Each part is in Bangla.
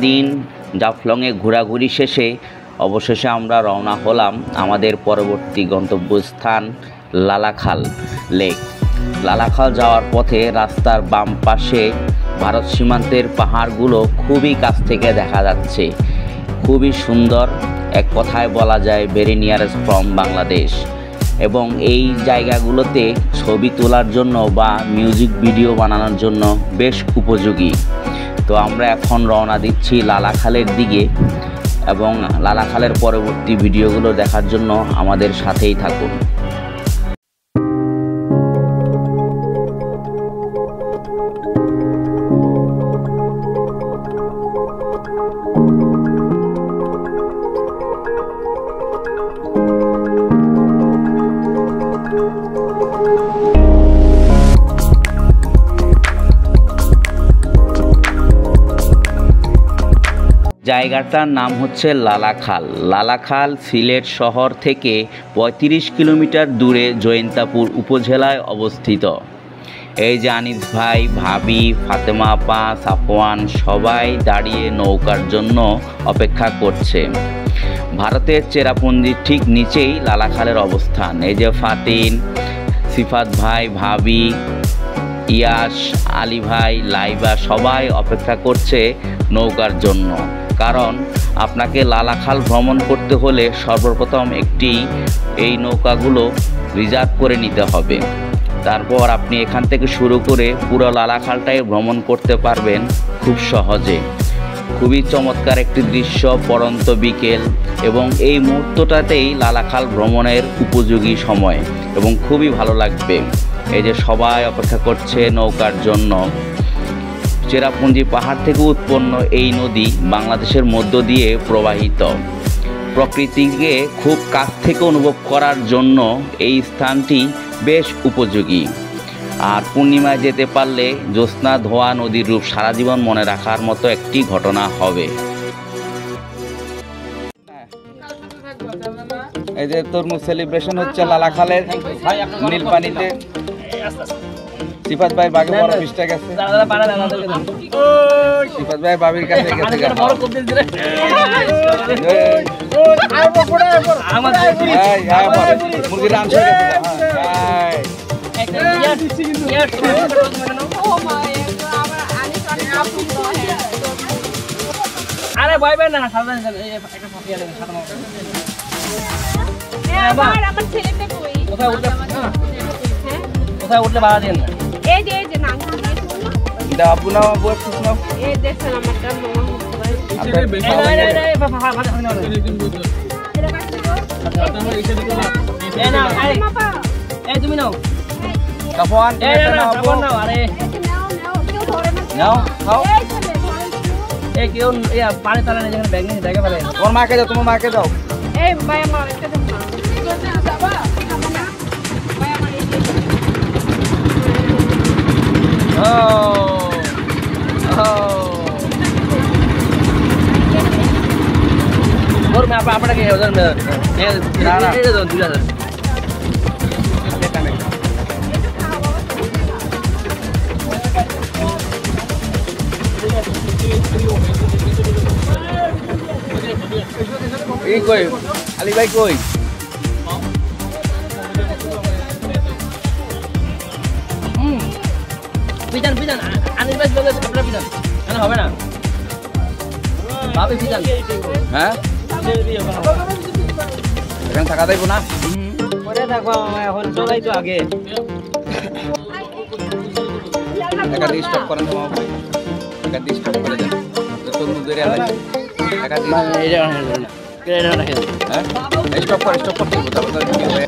দিন জাফলংয়ে ঘোরাঘুরি শেষে অবশেষে আমরা রওনা হলাম আমাদের পরবর্তী গন্তব্যস্থান লালাখাল লেক। লালাখাল যাওয়ার পথে রাস্তার বাম পাশে ভারত সীমান্তের পাহাড়গুলো খুবই কাছ থেকে দেখা যাচ্ছে, খুবই সুন্দর। এক কথায় বলা যায় ভেরি নিয়ারেস্ট ফ্রম বাংলাদেশ। এবং এই জায়গাগুলোতে ছবি তোলার জন্য বা মিউজিক ভিডিও বানানোর জন্য বেশ উপযোগী। তো আমরা এখন রওনা দিচ্ছি লালাখালের দিকে এবং লালাখালের পরবর্তী ভিডিওগুলো দেখার জন্য আমাদের সাথেই থাকুন। জায়গাটার নাম হচ্ছে লালাখাল। লালাখাল সিলেট শহর থেকে ৩৫ কিলোমিটার দূরে জৈন্তাপুর উপজেলায় অবস্থিত। এই যে আনিস ভাই, ভাবি, ফাতেমা আপা, সাফওয়ান সবাই দাঁড়িয়ে নৌকার জন্য অপেক্ষা করছে। ভারতের চেরাপুঞ্জির ঠিক নিচেই লালাখালের অবস্থান। এই যে ফাতিন, সিফাত ভাই, ভাবি, ইয়াস, আলী ভাই, লাইবা সবাই অপেক্ষা করছে নৌকার জন্য। কারণ আপনাকে লালাখাল ভ্রমণ করতে হলে সর্বপ্রথম এই নৌকাগুলো রিজার্ভ করে নিতে হবে। তারপর আপনি এখান থেকে শুরু করে পুরো লালাখালটাই ভ্রমণ করতে পারবেন খুব সহজে। খুবই চমৎকার একটি দৃশ্য, পড়ন্ত বিকেল, এবং এই মুহূর্তটাতেই লালাখাল ভ্রমণের উপযোগী সময় এবং খুবই ভালো লাগবে। এই যে সবাই অপেক্ষা করছে নৌকার জন্য। চেরাপুঞ্জি পাহাড় থেকে উৎপন্ন এই নদী বাংলাদেশের মধ্য দিয়ে প্রবাহিত। প্রকৃতিকে খুব কাছ থেকে অনুভব করার জন্য এই স্থানটি বেশ উপযোগী। আর পূর্ণিমায় যেতে পারলে জ্যোৎস্না ধোয়া নদীর রূপ সারা জীবন মনে রাখার মতো একটি ঘটনা হবে। এই যে তরমুজ সেলিব্রেশন হচ্ছে লালাখালের নীলপানিতে। সিফাত ভাই বাগে বড় পিসটা গেছে, সিফাত ভাই বাবির কাছে গেছে। মুরগির রান্না আরে ভাই ভাই না কোথায় উঠলে বাধা দেন না। এই যে নাম আপু না বুয়া না এই দেখছেন আমারটা মামা তুমি নাও কাফওয়ান নাও। আরে নাও খাও। এই কেউ পানি তালা নেই, যেখানে ব্যাগ নেই ব্যাগে ফেলে। তোমার মাকে দাও, তোমার মাকে দাও। এই ভাই আমার একটা দেন না। और मैं আপনাকে উদাহরণ না না এটা দাও 2000 এই কই আলী ভাই কই? পিজান আনিস ভাই বলে আপনারা পিজান কেন হবে না ভাবি পিজান। হ্যাঁ এখানে থাকা যাইব না, পরে থাকো এখন চলাই তো আগে। একা দিয়ে স্টপ করেন তোমার ভাই, একা দিয়ে স্টপ করে দেন যত ধরে আলাই একা দিয়ে হ্যাঁ স্টপ করতে হবে তারপর কি হবে।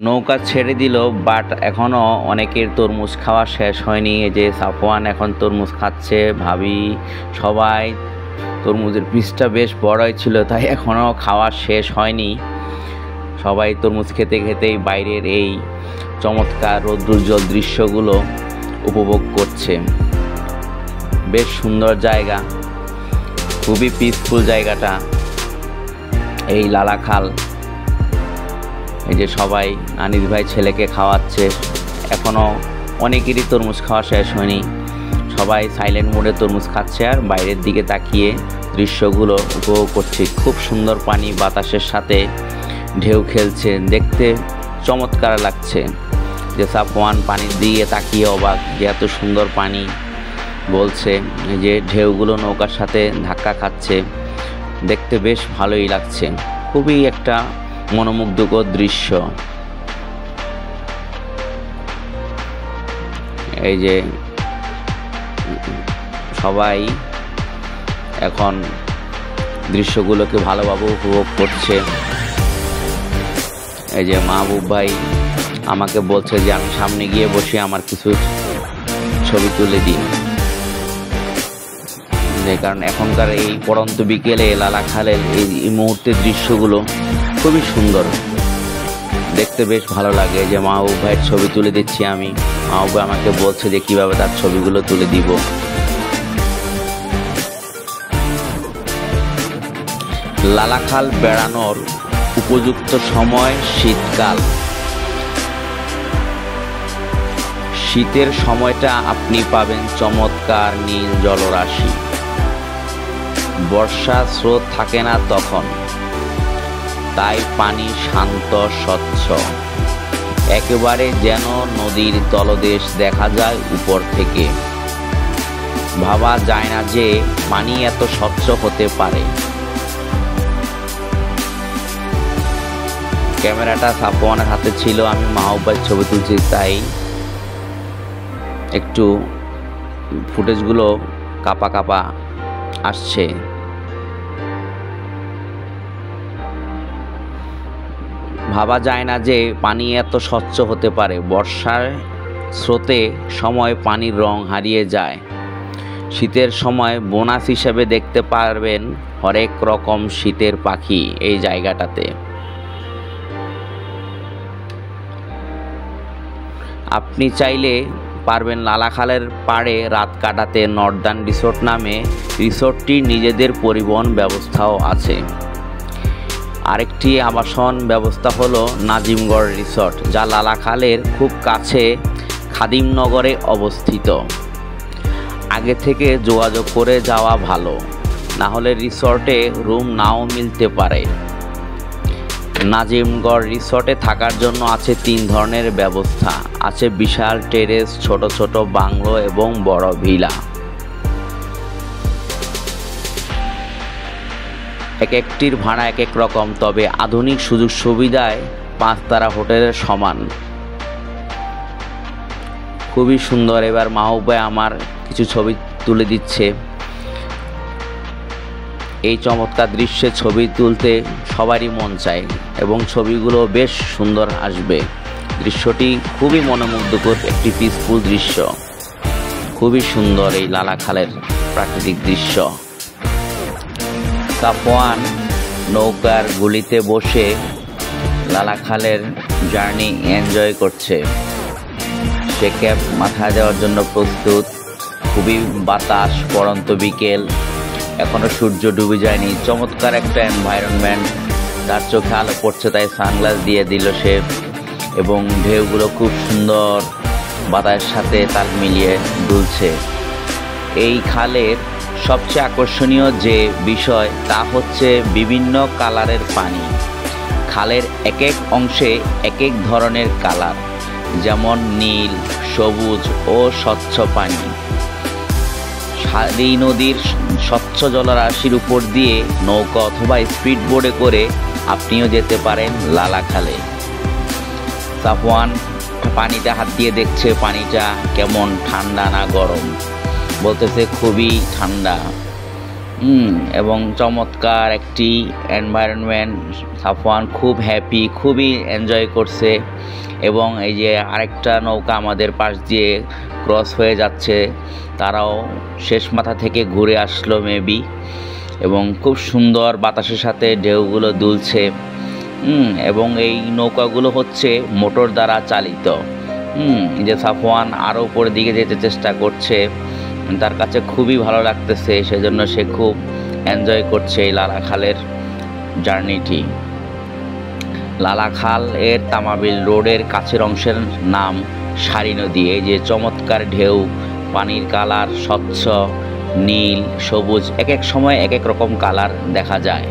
নৌকা ছেড়ে দিল, বাট এখনও অনেকের তরমুজ খাওয়া শেষ হয়নি। এই যে সাফওয়ান এখন তরমুজ খাচ্ছে, ভাবি সবাই তরমুজের পিসটা বেশ বড়ই ছিল, তাই এখনও খাওয়া শেষ হয়নি। সবাই তরমুজ খেতে খেতেই বাইরের এই চমৎকার রৌদ্রোজ্জ্বল দৃশ্যগুলো উপভোগ করছে। বেশ সুন্দর জায়গা, খুবই পিসফুল জায়গাটা, এই লালাখাল। এই যে সবাই আনিস ভাই ছেলেকে খাওয়াচ্ছে, এখনও অনেকেরই তরমুজ খাওয়া শেষ হয়নি। সবাই সাইলেন্ট মোডে তরমুজ খাচ্ছে আর বাইরের দিকে তাকিয়ে দৃশ্যগুলো উপভোগ করছে। খুব সুন্দর পানি, বাতাসের সাথে ঢেউ খেলছে, দেখতে চমৎকার লাগছে। যে সাফওয়ান পানির দিকে তাকিয়ে অবাক যে এত সুন্দর পানি বলছে, যে ঢেউগুলো নৌকার সাথে ধাক্কা খাচ্ছে, দেখতে বেশ ভালোই লাগছে। খুবই একটা মনোমুগ্ধকর দৃশ্য। এই যে সবাই এখন দৃশ্যগুলোকে ভালোভাবে উপভোগ করছে। এই যে মাহবুব ভাই আমাকে বলছে যে আমি সামনে গিয়ে বসে আমার কিছু ছবি তুলে দিই, যে কারণ এখনকার এই পড়ন্ত বিকেলে লালাখালের এই মুহূর্তের দৃশ্যগুলো খুবই সুন্দর, দেখতে বেশ ভালো লাগে। যে মাহবুব ভাইয়ের ছবি তুলে দিচ্ছি আমি, মাহবুব ভাই আমাকে বলছে যে কিভাবে তার ছবিগুলো তুলে দিব। লালাখাল বেড়ানোর উপযুক্ত সময় শীতকাল। শীতের সময়টা আপনি পাবেন চমৎকার নীল জলরাশি। বর্ষা স্রোত থাকে না তখন, তাই পানি শান্ত স্বচ্ছ, একেবারে যেন নদীর তলদেশ দেখা যায় উপর থেকে। ভাবা যায় না যে পানি এত স্বচ্ছ হতে পারে। ক্যামেরাটা সাফওয়ানের হাতে ছিল, আমি মাহবুব ভাইয়ের ছবি তুলছি, তাই একটু ফুটেজগুলো কাপা কাপা আসছে। ভাবা যায় না যে পানি এত স্বচ্ছ হতে পারে। বর্ষার স্রোতে সময় পানির রং হারিয়ে যায়। শীতের সময় বোনাস হিসেবে দেখতে পারবেন হরেক রকম শীতের পাখি এই জায়গাটাতে। আপনি চাইলে পারবেন লালাখালের পাড়ে রাত কাটাতে। নর্দার্ন রিসোর্ট নামে রিসোর্টটির নিজেদের পরিবহন ব্যবস্থাও আছে। আরেকটি আবাসন ব্যবস্থা হলো নাজিমগড় রিসোর্ট, যা লালাখালের খুব কাছে খাদিমনগরে অবস্থিত। আগে থেকে যোগাযোগ করে যাওয়া ভালো, না হলে রিসোর্টে রুম নাও মিলতে পারে। নাজিমগড় রিসোর্টে থাকার জন্য আছে 3 ধরনের ব্যবস্থা। আছে বিশাল টেরেস, ছোট ছোট বাংলো এবং বড় ভিলা। এক একটির ভাড়া এক এক রকম, তবে আধুনিক সুযোগ সুবিধায় 5 তারা হোটেলের সমান। খুবই সুন্দর। এবার মাহবুব ভাই আমার কিছু ছবি তুলে দিচ্ছে। এই চমৎকার দৃশ্যে ছবি তুলতে সবারই মন চায় এবং ছবিগুলো বেশ সুন্দর আসবে। দৃশ্যটি খুবই মনোমুগ্ধকর, একটি পিসফুল দৃশ্য। খুবই সুন্দর এই লালাখালের প্রাকৃতিক দৃশ্য। সাফওয়ান নৌকার গুলিতে বসে লালাখালের জার্নি এনজয় করছে। সে ক্যাপ মাথায় দেওয়ার জন্য প্রস্তুত। খুবই বাতাস, পড়ন্ত বিকেল, এখনো সূর্য ডুবে যায়নি। চমৎকার একটা এনভায়রনমেন্ট, তার চোখে আলো পড়ছে তাই সানগ্লাস দিয়ে দিল সে, এবং ঢেউগুলো খুব সুন্দর বাতাসের সাথে তাল মিলিয়ে দুলছে। এই খালের সবচেয়ে আকর্ষণীয় যে বিষয় তা হচ্ছে বিভিন্ন কালারের পানি। খালের এক এক অংশে এক এক ধরনের কালার, যেমন নীল, সবুজ ও স্বচ্ছ পানি। এই নদীর স্বচ্ছ জলরাশির উপর দিয়ে নৌকা অথবা স্পিড বোর্ডে করে আপনিও যেতে পারেন লালাখালে। সাফওয়ান পানিতে হাত দিয়ে দেখছে পানিটা কেমন, ঠান্ডা না গরম। বলতেছে খুবই ঠান্ডা। এবং চমৎকার একটি এনভায়রনমেন্ট। সাফওয়ান খুব হ্যাপি, খুবই এনজয় করছে। এবং এই যে আরেকটা নৌকা আমাদের পাশ দিয়ে ক্রস হয়ে যাচ্ছে, তারাও শেষ মাথা থেকে ঘুরে আসলো মেবি। এবং খুব সুন্দর বাতাসের সাথে ঢেউগুলো দুলছে। এবং এই নৌকাগুলো হচ্ছে মোটর দ্বারা চালিত। যে সাফওয়ান আরও উপরের দিকে যেতে চেষ্টা করছে, তার কাছে খুবই ভালো লাগতেছে, সেজন্য সে খুব এনজয় করছে এই লালাখালের জার্নিটি। লালাখাল এর তামাবিল রোডের কাছের অংশের নাম সারি নদী। এই যে চমৎকার ঢেউ, পানির কালার স্বচ্ছ নীল সবুজ, এক এক সময় এক এক রকম কালার দেখা যায়।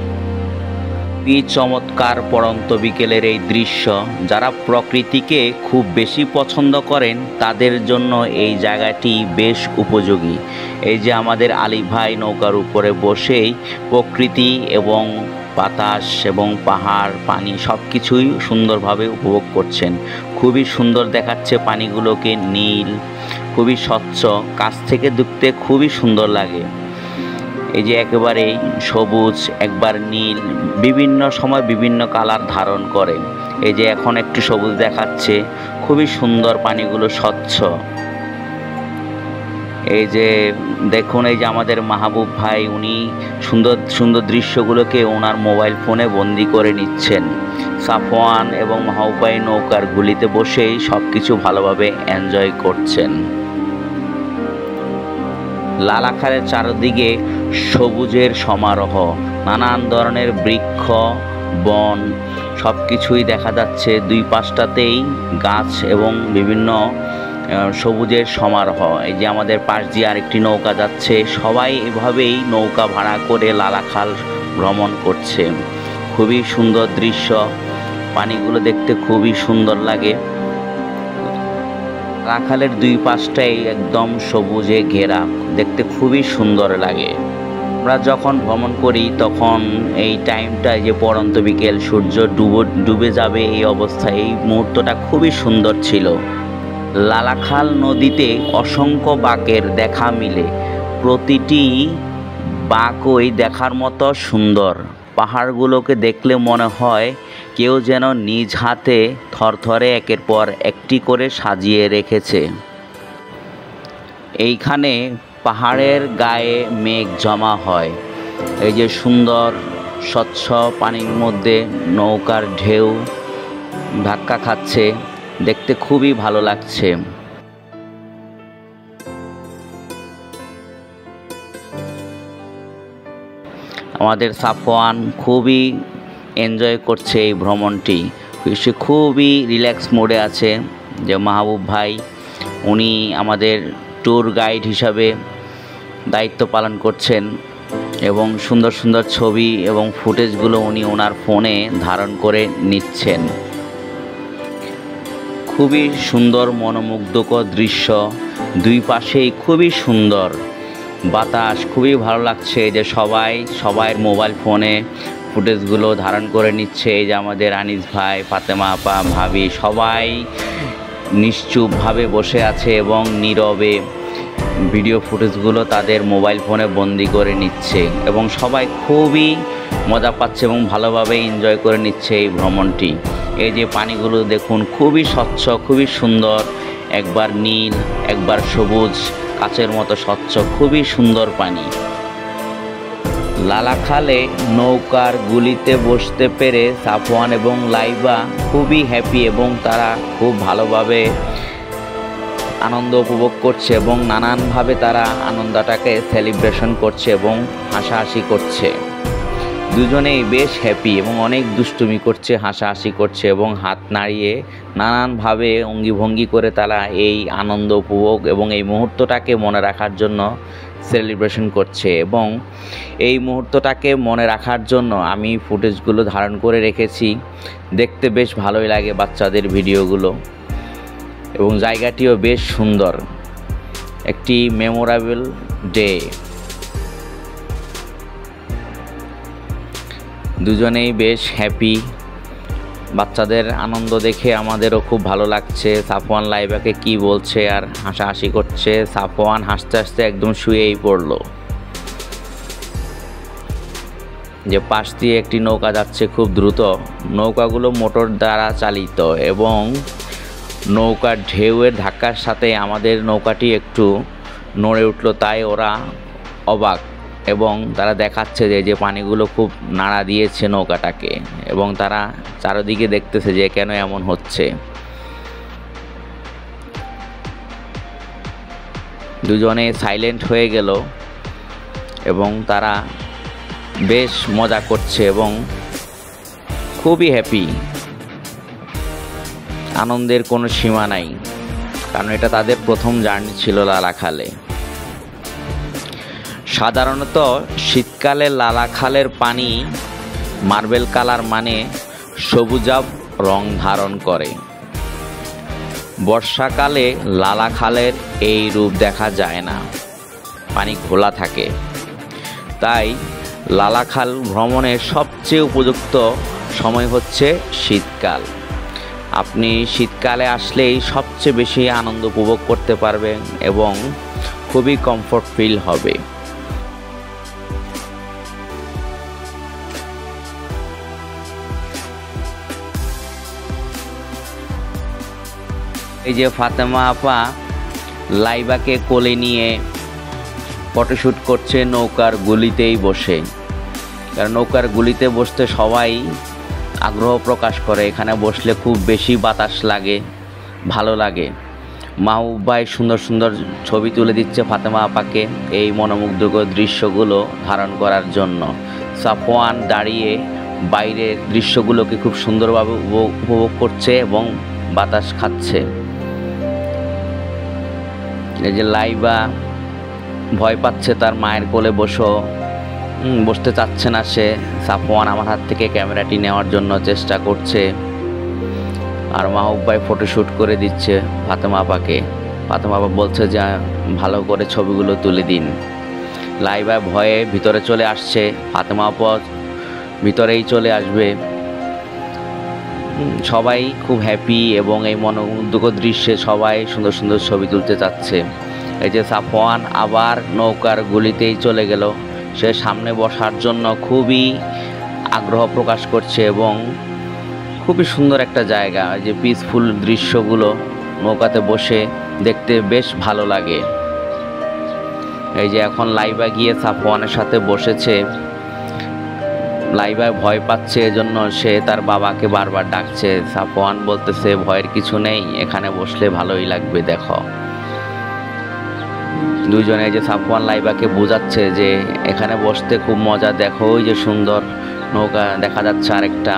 কি চমৎকার পড়ন্ত বিকেলের এই দৃশ্য, যারা প্রকৃতিকে খুব বেশি পছন্দ করেন তাদের জন্য এই জায়গাটি বেশ উপযোগী। এই যে আমাদের আলী ভাই নৌকার উপরে বসেই প্রকৃতি এবং বাতাস এবং পাহাড় পানি সব কিছুই সুন্দরভাবে উপভোগ করছেন। খুবই সুন্দর দেখাচ্ছে পানিগুলোকে, নীল, খুবই স্বচ্ছ, কাছ থেকে দেখতে খুবই সুন্দর লাগে। এই যে একেবারেই সবুজ, একবার নীল, বিভিন্ন সময় বিভিন্ন কালার ধারণ করে। এই যে এখন একটু সবুজ দেখাচ্ছে, খুবই সুন্দর, পানিগুলো স্বচ্ছ। এই যে দেখুন, এই যে আমাদের মাহবুব ভাই, উনি সুন্দর সুন্দর দৃশ্যগুলোকে ওনার মোবাইল ফোনে বন্দি করে নিচ্ছেন। সাফওয়ান এবং মাহবুব ভাই নৌকার গুলিতে বসেই সব কিছু ভালোভাবে এনজয় করছেন। লালাখালের চারদিকে সবুজের সমারোহ, নানান ধরনের বৃক্ষ, বন, সব কিছুই দেখা যাচ্ছে। দুই পাশটাতেই গাছ এবং বিভিন্ন সবুজের সমারোহ। এই যে আমাদের পাশ দিয়ে আরেকটি নৌকা যাচ্ছে, সবাই এভাবেই নৌকা ভাড়া করে লালাখাল ভ্রমণ করছে। খুবই সুন্দর দৃশ্য, পানিগুলো দেখতে খুবই সুন্দর লাগে। লালাখালের দুই পাশটাই একদম সবুজে ঘেরা, দেখতে খুবই সুন্দর লাগে। আমরা যখন ভ্রমণ করি তখন এই টাইমটায় যে পড়ন্ত বিকেল, সূর্য ডুবে যাবে এই অবস্থায়, এই মুহূর্তটা খুবই সুন্দর ছিল। লালাখাল নদীতে অসংখ্য বাঁকের দেখা মিলে, প্রতিটি বাঁকই দেখার মতো সুন্দর। পাহাড়গুলোকে দেখলে মনে হয় কেউ যেন নিজ হাতে থরথরে একের পর একটি করে সাজিয়ে রেখেছে। এইখানে পাহাড়ের গায়ে মেঘ জমা হয়। এই যে সুন্দর স্বচ্ছ পানির মধ্যে নৌকার ঢেউ ধাক্কা খাচ্ছে, দেখতে খুবই ভালো লাগছে। আমাদের সাফওয়ান খুবই এনজয় করছে এই ভ্রমণটি, সে খুবই রিল্যাক্স মোডে আছে। যে মাহবুব ভাই, উনি আমাদের ট্যুর গাইড হিসাবে দায়িত্ব পালন করছেন এবং সুন্দর সুন্দর ছবি এবং ফুটেজগুলো উনি ওনার ফোনে ধারণ করে নিচ্ছেন। খুবই সুন্দর মনোমুগ্ধকর দৃশ্য, দুই পাশেই খুবই সুন্দর বাতাস, খুবই ভালো লাগছে। যে সবাই মোবাইল ফোনে ফুটেজগুলো ধারণ করে নিচ্ছে। এই যে আমাদের আনিস ভাই, ফাতেমা আপা, ভাবি, সবাই নিশ্চুপভাবে বসে আছে এবং নীরবে ভিডিও ফুটেজগুলো তাদের মোবাইল ফোনে বন্দি করে নিচ্ছে এবং সবাই খুবই মজা পাচ্ছে এবং ভালোভাবে এনজয় করে নিচ্ছে এই ভ্রমণটি। এই যে পানিগুলো দেখুন, খুবই স্বচ্ছ, খুবই সুন্দর, একবার নীল, একবার সবুজ, কাচের মতো স্বচ্ছ, খুবই সুন্দর পানি। লালাখালে নৌকার গুলিতে বসতে পেরে সাফওয়ান এবং লাইবা খুবই হ্যাপি এবং তারা খুব ভালোভাবে আনন্দ উপভোগ করছে এবং নানানভাবে তারা আনন্দটাকে সেলিব্রেশন করছে এবং হাসাহাসি করছে। দুজনেই বেশ হ্যাপি এবং অনেক দুষ্টুমি করছে, হাসাহাসি করছে এবং হাত নাড়িয়ে নানানভাবে অঙ্গিভঙ্গি করে তারা এই আনন্দ উপভোগ এবং এই মুহূর্তটাকে মনে রাখার জন্য সেলিব্রেশন করছে। এবং এই মুহূর্তটাকে মনে রাখার জন্য আমি ফুটেজগুলো ধারণ করে রেখেছি। দেখতে বেশ ভালোই লাগে বাচ্চাদের ভিডিওগুলো এবং জায়গাটিও বেশ সুন্দর, একটি মেমোরেবল ডে। দুজনেই বেশ হ্যাপি, বাচ্চাদের আনন্দ দেখে আমাদেরও খুব ভালো লাগছে। সাফওয়ান লাইবাকে কি বলছে আর হাসাহাসি করছে, সাফওয়ান হাসতে হাসতে একদম শুয়েই পড়ল। যে পাশ দিয়ে একটি নৌকা যাচ্ছে খুব দ্রুত, নৌকাগুলো মোটর দ্বারা চালিত এবং নৌকার ঢেউয়ের ধাক্কার সাথে আমাদের নৌকাটি একটু নড়ে উঠল, তাই ওরা অবাক এবং তারা দেখাচ্ছে যে পানিগুলো খুব নাড়া দিয়েছে নৌকাটাকে, এবং তারা চারিদিকে দেখতেছে যে কেন এমন হচ্ছে। দুজনে সাইলেন্ট হয়ে গেল এবং তারা বেশ মজা করছে এবং খুবই হ্যাপি। আনন্দের কোনো সীমা নাই, কারণ এটা তাদের প্রথম জার্নি ছিল লালাখালে। সাধারণত শীতকালে লালাখালের পানি মার্বেল কালার মানে সবুজাভ রং ধারণ করে। বর্ষাকালে লালাখালের এই রূপ দেখা যায় না, পানি ঘোলা থাকে। তাই লালাখাল ভ্রমণের সবচেয়ে উপযুক্ত সময় হচ্ছে শীতকাল। আপনি শীতকালে আসলেই সবচেয়ে বেশি আনন্দ উপভোগ করতে পারবেন এবং খুবই কমফোর্ট ফিল হবে। এই যে ফাতেমা আপা লাইবাকে কোলে নিয়ে ফটোশ্যুট করছে নৌকার গুলিতেই বসে, কারণ নৌকার গুলিতে বসতে সবাই আগ্রহ প্রকাশ করে। এখানে বসলে খুব বেশি বাতাস লাগে, ভালো লাগে। মাহবুব ভাই সুন্দর সুন্দর ছবি তুলে দিচ্ছে ফাতেমা আপাকে এই মনোমুগ্ধকর দৃশ্যগুলো ধারণ করার জন্য। সাফওয়ান দাঁড়িয়ে বাইরের দৃশ্যগুলোকে খুব সুন্দরভাবে উপভোগ করছে এবং বাতাস খাচ্ছে। এই যে লাইবা ভয় পাচ্ছে, তার মায়ের কোলে বসতে চাচ্ছে না সে। সাফওয়ান আমার হাত থেকে ক্যামেরাটি নেওয়ার জন্য চেষ্টা করছে, আর মাহবুব ভাই ফটোশ্যুট করে দিচ্ছে ফাতেমা আপাকে। ফাতেমা আপা বলছে যে ভালো করে ছবিগুলো তুলে দিন। লাইবা ভয়ে ভিতরে চলে আসছে, ফাতেমা আপা ভিতরেই চলে আসবে। সবাই খুব হ্যাপি এবং এই মনোমুগ্ধকর দৃশ্যে সবাই সুন্দর সুন্দর ছবি তুলতে চাচ্ছে। এই যে সাফওয়ান আবার নৌকার গুলিতেই চলে গেল, সে সামনে বসার জন্য খুবই আগ্রহ প্রকাশ করছে এবং খুবই সুন্দর একটা জায়গা। এই যে পিসফুল দৃশ্যগুলো নৌকাতে বসে দেখতে বেশ ভালো লাগে। এই যে এখন লাইবা গিয়ে সাফওয়ানের সাথে বসেছে। লাইবা ভয় পাচ্ছে, এজন্য সে তার বাবাকে বারবার ডাকছে। সাফওয়ান বলতেছে ভয়ের কিছু নেই, এখানে বসলে ভালোই লাগবে, দেখো। দুইজনে যে সাফওয়ান লাইবাকে বোঝাচ্ছে যে এখানে বসতে খুব মজা, দেখো ওই যে সুন্দর নৌকা দেখা যাচ্ছে আরেকটা,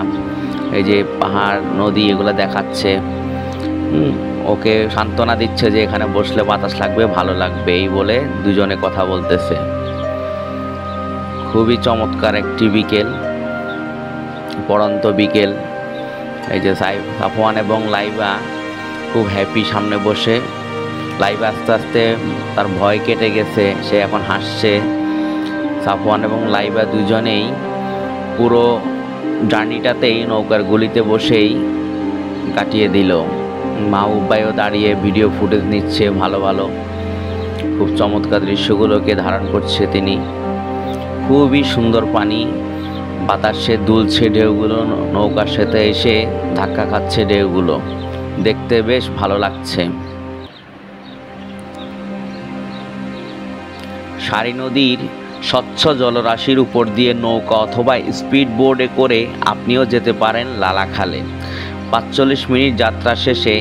এই যে পাহাড় নদী এগুলো দেখাচ্ছে। ওকে সান্ত্বনা দিচ্ছে যে এখানে বসলে বাতাস লাগবে, ভালো লাগবে, এই বলে দুজনে কথা বলতেছে। খুবই চমৎকার একটি বিকেল, পড়ন্ত বিকেল। এই যে সাফওয়ান এবং লাইবা খুব হ্যাপি সামনে বসে। লাইবা আস্তে আস্তে তার ভয় কেটে গেছে, সে এখন হাসছে। সাফওয়ান এবং লাইবা দুজনেই পুরো জার্নিটাতেই নৌকার গুলিতে বসেই কাটিয়ে দিল। মাহবুব ভাইও দাঁড়িয়ে ভিডিও ফুটেজ নিচ্ছে ভালো ভালো, খুব চমৎকার দৃশ্যগুলোকে ধারণ করছে তিনি। খুবই সুন্দর পানি, বাতাসে দুলছে ঢেউগুলো, নৌকার সাথে এসে ধাক্কা খাচ্ছে ঢেউগুলো, দেখতে বেশ ভালো লাগছে। সারি নদীর স্বচ্ছ জলরাশির উপর দিয়ে নৌকা অথবা স্পিড বোর্ডে করে আপনিও যেতে পারেন লালাখালে। ৪৫ মিনিট যাত্রা শেষে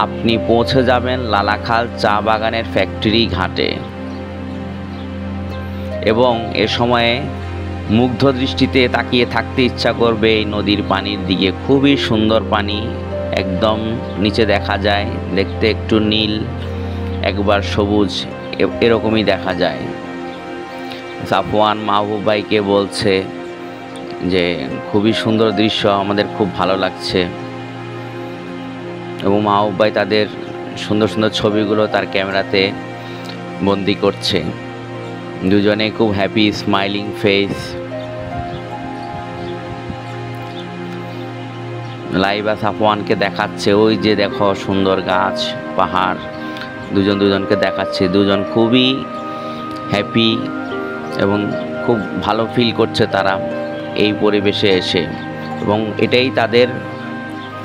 আপনি পৌঁছে যাবেন লালাখাল চা বাগানের ফ্যাক্টরি ঘাটে, এবং এ সময়ে মুগ্ধ দৃষ্টিতে তাকিয়ে থাকতে ইচ্ছা করবে এই নদীর পানির দিকে। খুবই সুন্দর পানি, একদম নিচে দেখা যায়, দেখতে একটু নীল একবার সবুজ এরকমই দেখা যায়। সাফওয়ান মাহবুব ভাইকে বলছে যে খুবই সুন্দর দৃশ্য, আমাদের খুব ভালো লাগছে, এবং মাহবুব ভাই তাদের সুন্দর সুন্দর ছবিগুলো তার ক্যামেরাতে বন্দি করছে। দুজনে খুব হ্যাপি, স্মাইলিং ফেস। লাইবা সাফওয়ানকে দেখাচ্ছে ওই যে দেখো সুন্দর গাছ পাহাড়, দুজনকে দেখাচ্ছে। দুজন খুবই হ্যাপি এবং খুব ভালো ফিল করছে তারা এই পরিবেশে এসে, এবং এটাই তাদের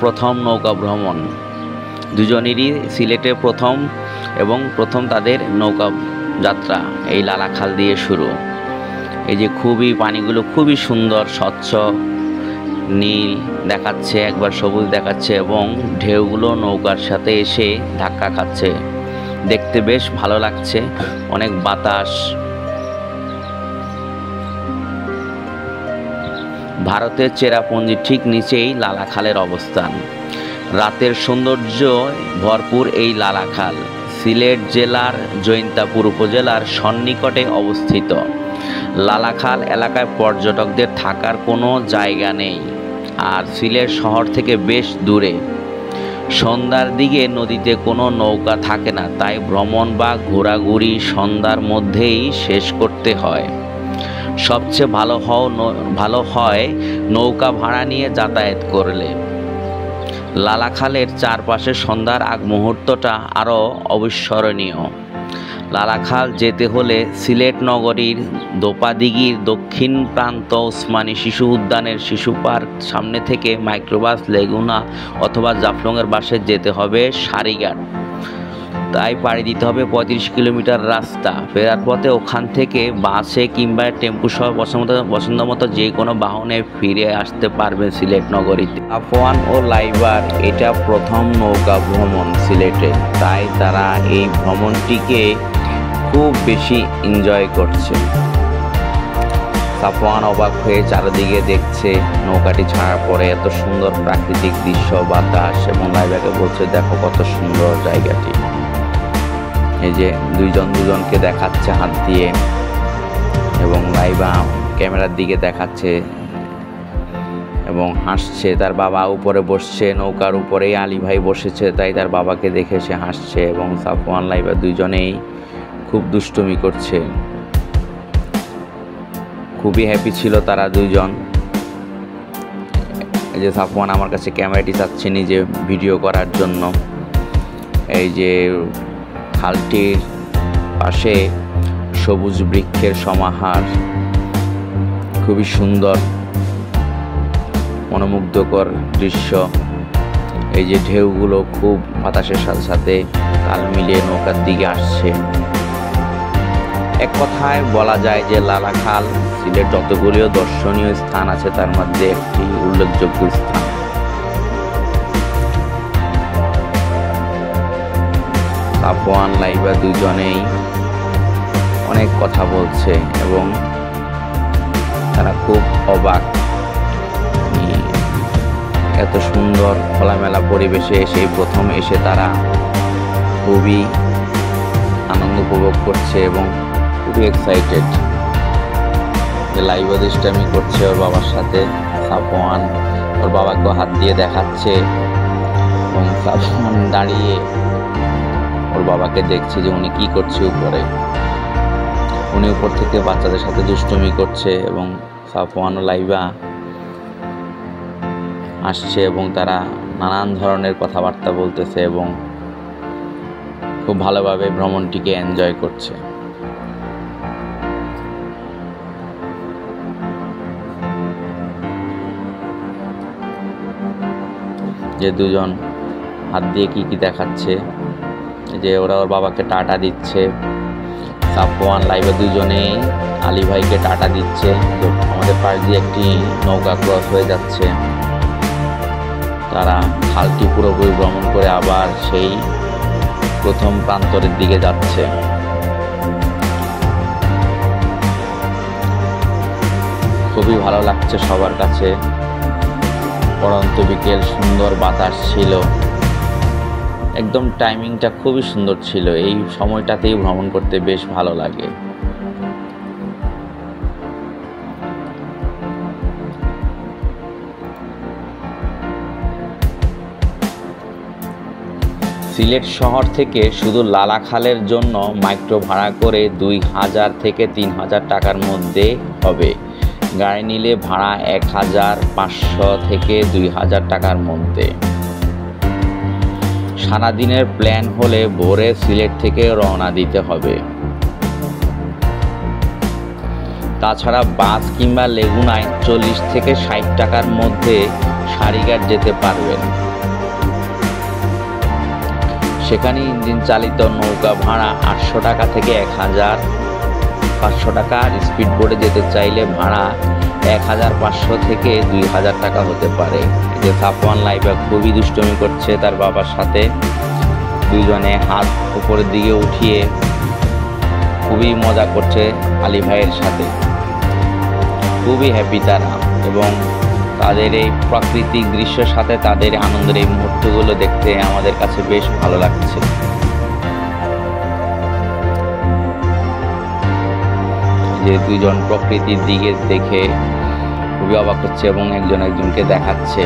প্রথম নৌকা ভ্রমণ। দুজনেরই সিলেটে প্রথম, এবং প্রথম তাদের নৌকা যাত্রা এই লালাখাল দিয়ে শুরু। এই যে খুবই পানিগুলো খুবই সুন্দর, স্বচ্ছ নীল দেখাচ্ছে, একবার সবুজ দেখাচ্ছে এবং ঢেউগুলো নৌকার সাথে এসে ধাক্কা খাচ্ছে। দেখতে বেশ ভালো লাগছে, অনেক বাতাস। ভারতের চেরাপুঞ্জির ঠিক নিচেই লালাখালের অবস্থান। রাতের সৌন্দর্য ভরপুর এই লালাখাল সিলেট জেলার জৈন্তাপুর উপজেলার সন্নিকটে অবস্থিত। লালাখাল এলাকায় পর্যটকদের থাকার কোনো জায়গা নেই আর সিলেট শহর থেকে বেশ দূরে। সন্ধ্যার দিকে নদীতে কোনো নৌকা থাকে না, তাই ভ্রমণ বা ঘোরাঘুরি সন্ধ্যার মধ্যেই শেষ করতে হয়। সবচেয়ে ভালো হয় নৌকা ভাড়া নিয়ে যাতায়াত করলে। লালাখালের চারপাশে সন্ধ্যার আগ মুহূর্তটা আরও অবিস্মরণীয়। লালাখাল যেতে হলে সিলেট নগরীর দোপাদিঘির দক্ষিণ প্রান্ত ওসমানী শিশু উদ্যানের শিশু পার্ক সামনে থেকে মাইক্রোবাস লেগুনা অথবা জাফলংয়ের বাসে যেতে হবে সারিঘাট। তাই পাড়ি দিতে হবে 35 কিলোমিটার রাস্তা। ফেরার পথে ওখান থেকে বাসে কিংবা টেম্পু সহ পছন্দ মতো যে কোনো বাহনে ফিরে আসতে পারবে সিলেট নগরীতে। আফওয়ান ও লাইবার এটা প্রথম নৌকা ভ্রমণ সিলেটে, তাই তারা এই ভ্রমণটিকে খুব বেশি এনজয় করছে। সাফওয়ান অবাক হয়ে চারিদিকে দেখছে নৌকাটি ছাড়ার পরে এত সুন্দর প্রাকৃতিক দৃশ্য, বাতাস, এবং লাইবাকে বলছে দেখো কত সুন্দর জায়গাটি। এই যে দুজনকে দেখাচ্ছে হাত দিয়ে এবং লাইবা ক্যামেরার দিকে দেখাচ্ছে এবং হাসছে। তার বাবা উপরে বসছে, নৌকার উপরেই আলী ভাই বসেছে, তাই তার বাবাকে দেখে সে হাসছে এবং সাফওয়ান লাইবা দুজনেই খুব দুষ্টুমি করছে। খুবই হ্যাপি ছিল তারা দুজন। এই যে সাফওয়ান আমার কাছে ক্যামেরাটি চাচ্ছে নিজে ভিডিও করার জন্য। এই যে খালটির পাশে সবুজ বৃক্ষের সমাহার, খুবই সুন্দর মনোমুগ্ধকর দৃশ্য। এই যে ঢেউগুলো খুব বাতাসের সাথে সাথে তাল মিলিয়ে নৌকার দিকে আসছে। এক কথায় বলা যায় যে লালাখাল সিলেট যতগুলিও দর্শনীয় স্থান আছে তার মধ্যে একটি উল্লেখযোগ্য স্থান। সাফওয়ান লাইবা দুজনেই অনেক কথা বলছে এবং তারা খুব অবাক, এত সুন্দর খোলামেলা পরিবেশে সেই প্রথম এসে তারা খুবই আনন্দ উপভোগ করছে এবং খুবই এক্সাইটেড। লাইবা দুষ্টামি করছে ওর বাবার সাথে। সাফওয়ান ওর বাবাকে হাত দিয়ে দেখাচ্ছে এবং সাফওয়ান দাঁড়িয়ে ওর বাবাকে দেখছে যে উনি কি করছে উপরে। উনি উপর থেকে বাচ্চাদের সাথে দুষ্টুমি করছে এবং সাফওয়ান ও লাইবা আসছে এবং তারা নানান ধরনের কথাবার্তা বলতেছে এবং খুব ভালোভাবে ভ্রমণটিকে এনজয় করছে। যে দুজন হাত দিয়ে কি দেখাচ্ছে, যে ওরা ওর বাবাকে টাটা দিচ্ছে। সাফওয়ান লাইবা দুজনেই আলী ভাইকে টাটা দিচ্ছে। তো আমাদের পাশ দিয়ে একটি নৌকা ক্রস হয়ে যাচ্ছে। তারা খালটি পুরোপুরি ভ্রমণ করে আবার সেই প্রথম প্রান্তরের দিকে যাচ্ছে। খুবই ভালো লাগছে সবার কাছে। পড়ন্ত বিকেল, সুন্দর বাতাস ছিল, একদম টাইমিংটা খুবই সুন্দর ছিল। এই সময়টাতেই ভ্রমণ করতে বেশ ভালো লাগে। সিলেট শহর থেকে শুধু লালাখালের জন্য মাইক্রো ভাড়া করে 2000 থেকে 3000 টাকার মধ্যে হবে। গাড়ি নিলে ভাড়া 1500 থেকে 2000 টাকার মধ্যে। সারাদিনের প্ল্যান হলে ভোরে সিলেট থেকে রওনা দিতে হবে। তাছাড়া বাস কিংবা লেগুনায় 40 থেকে 60 টাকার মধ্যে সারিঘাট যেতে পারবেন। সেখানে ইঞ্জিন চালিত নৌকা ভাড়া 800 টাকা থেকে 1000 500 টাকা, আর স্পিড বোটে যেতে চাইলে ভাড়া 1500 থেকে 2000 টাকা হতে পারে। যে সাফওয়ান লাইবা খুবই দুষ্টুমি করছে তার বাবার সাথে, দুইজনে হাত উপরের দিকে উঠিয়ে খুবই মজা করছে আলী ভাইয়ের সাথে। খুবই হ্যাপি তারা, এবং তাদের এই প্রাকৃতিক দৃশ্যের সাথে তাদের আনন্দের এই মুহূর্তগুলো দেখতে আমাদের কাছে বেশ ভালো লাগছে। যে দুজন প্রকৃতির দিকে দেখে খুবই অবাক হচ্ছে এবং একজন একজনকে দেখাচ্ছে,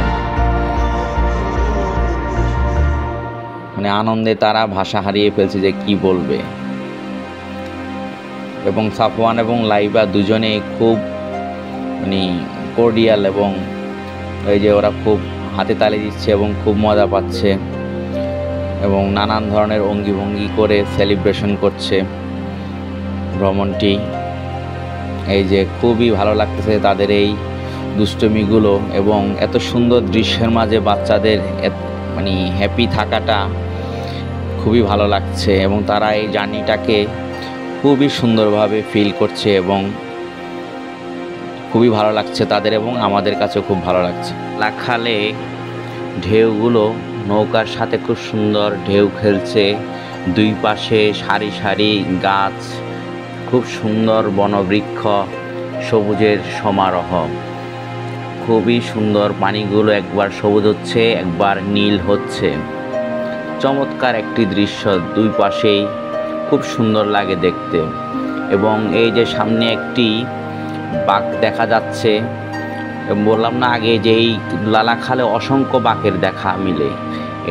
মানে আনন্দে তারা ভাষা হারিয়ে ফেলছে যে কি বলবে। এবং সাফওয়ান এবং লাইবা দুজনেই খুব মানে কর্ডিয়াল, এবং এই যে ওরা খুব হাতে তালি দিচ্ছে এবং খুব মজা পাচ্ছে এবং নানান ধরনের অঙ্গি ভঙ্গি করে সেলিব্রেশন করছে ভ্রমণটি। এই যে খুবই ভালো লাগতেছে তাদের এই দুষ্টমিগুলো, এবং এত সুন্দর দৃশ্যের মাঝে বাচ্চাদের মানে হ্যাপি থাকাটা খুবই ভালো লাগছে, এবং তারা এই জার্নিটাকে খুবই সুন্দরভাবে ফিল করছে এবং খুবই ভালো লাগছে তাদের, এবং আমাদের কাছেও খুব ভালো লাগছে। লাখালে ঢেউগুলো নৌকার সাথে খুব সুন্দর ঢেউ খেলছে, দুই পাশে সারি সারি গাছ, খুব সুন্দর বনবৃক্ষ, সবুজের সমারোহ, খুবই সুন্দর। পানিগুলো একবার সবুজ হচ্ছে একবার নীল হচ্ছে, চমৎকার একটি দৃশ্য, দুই পাশেই খুব সুন্দর লাগে দেখতে। এবং এই যে সামনে একটি বাঘ দেখা যাচ্ছে, বললাম না আগে যে এই লালাখালে অসংখ্য বাঘের দেখা মিলে,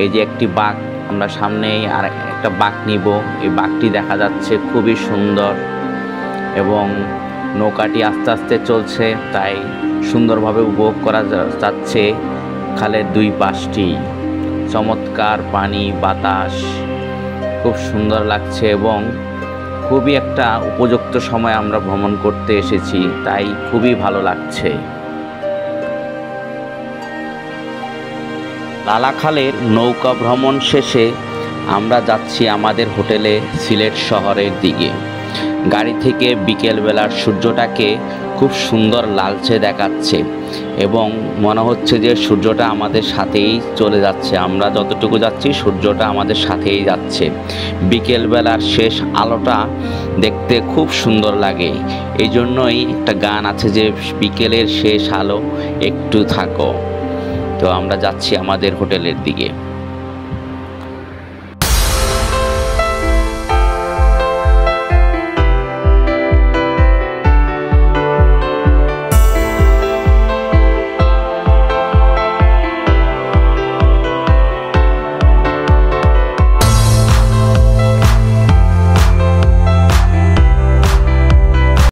এই যে একটি বাঘ, আমরা সামনেই আর একটা বাঘ নিব, এই বাঘটি দেখা যাচ্ছে খুবই সুন্দর, এবং নৌকাটি আস্তে আস্তে চলছে, তাই সুন্দরভাবে উপভোগ করা যাচ্ছে খালের দুই পাশটি। চমৎকার পানি বাতাস, খুব সুন্দর লাগছে, এবং খুবই একটা উপযুক্ত সময় আমরা ভ্রমণ করতে এসেছি, তাই খুবই ভালো লাগছে। লালাখালের নৌকা ভ্রমণ শেষে আমরা যাচ্ছি আমাদের হোটেলে সিলেট শহরের দিকে। গাড়ি থেকে বিকেলবেলার সূর্যটাকে খুব সুন্দর লালচে দেখাচ্ছে, এবং মনে হচ্ছে যে সূর্যটা আমাদের সাথেই চলে যাচ্ছে, আমরা যতটুকু যাচ্ছি সূর্যটা আমাদের সাথেই যাচ্ছে। বিকেলবেলার শেষ আলোটা দেখতে খুব সুন্দর লাগে, এই জন্যই একটা গান আছে যে বিকেলের শেষ আলো একটু থাকো। তো আমরা যাচ্ছি আমাদের হোটেলের দিকে।